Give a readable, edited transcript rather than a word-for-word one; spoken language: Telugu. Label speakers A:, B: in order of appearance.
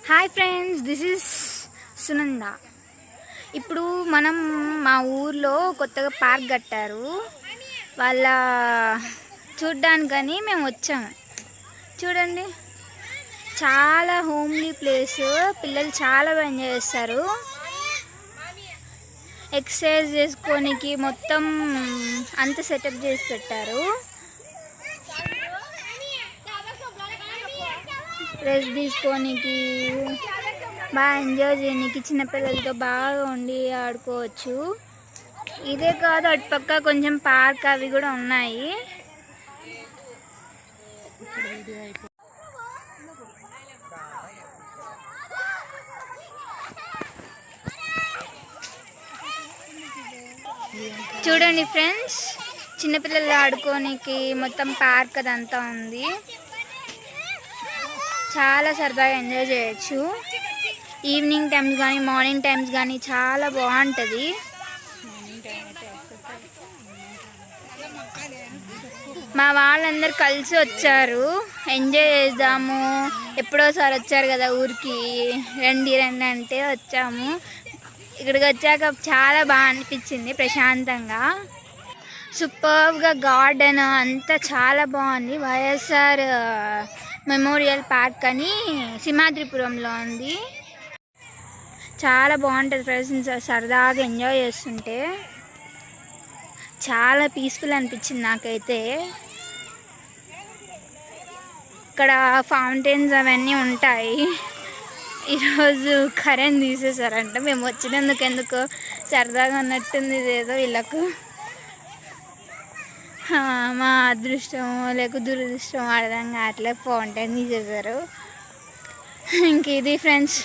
A: Hi friends, this is Sunanda. ఇప్పుడు మనం మా ఊర్లో కొత్తగా పార్క్ కట్టారు. వాళ్ళ చూడ్డానికని మేము వచ్చాము. చూడండి, చాలా హోమ్లీ ప్లేస్. పిల్లలు చాలా ఎంజాయ్ చేస్తారు. ఎక్సర్సైజ్ చేసుకోనికి మొత్తం అంత సెటప్ చేసి పెట్టారు. రెస్ట్ తీసుకోనికి, బాగా ఎంజాయ్ చేయడానికి, చిన్నపిల్లలతో బాగా ఉండి ఆడుకోవచ్చు. ఇదే కాదు, అటుపక్క కొంచెం పార్క్ అవి కూడా ఉన్నాయి. చూడండి ఫ్రెండ్స్, చిన్నపిల్లలు ఆడుకోనికి మొత్తం పార్క్ అదంతా ఉంది. చాలా సరదాగా ఎంజాయ్ చేయొచ్చు. ఈవినింగ్ టైమ్స్ కానీ మార్నింగ్ టైమ్స్ కానీ చాలా బాగుంటుంది. మా వాళ్ళందరూ కలిసి వచ్చారు, ఎంజాయ్ చేద్దాము, ఎప్పుడోసారి వచ్చారు కదా ఊరికి, రండి రండి అంటే వచ్చాము. ఇక్కడికి వచ్చాక చాలా బాగా అనిపించింది, ప్రశాంతంగా. సూపర్గా గార్డెన్ అంతా చాలా బాగుంది. వైఎస్ఆర్ మెమోరియల్ పార్క్ అని సింహాద్రిపురంలో ఉంది. చాలా బాగుంటుంది ఫ్రెండ్స్, సరదాగా ఎంజాయ్ చేస్తుంటే. చాలా పీస్ఫుల్ అనిపించింది నాకైతే. ఇక్కడ ఫౌంటైన్స్ అవన్నీ ఉంటాయి. ఈరోజు కరెంట్ తీసేసారంట. మేము వచ్చినందుకు ఎందుకో సరదాగా ఉన్నట్టుంది ఇదేదో వీళ్ళకు. మా అదృష్టం లేక దురదృష్టం అర్థం కావట్లే, ఫౌంటైన్ తీసేసారు. ఇంక ఇది ఫ్రెండ్స్.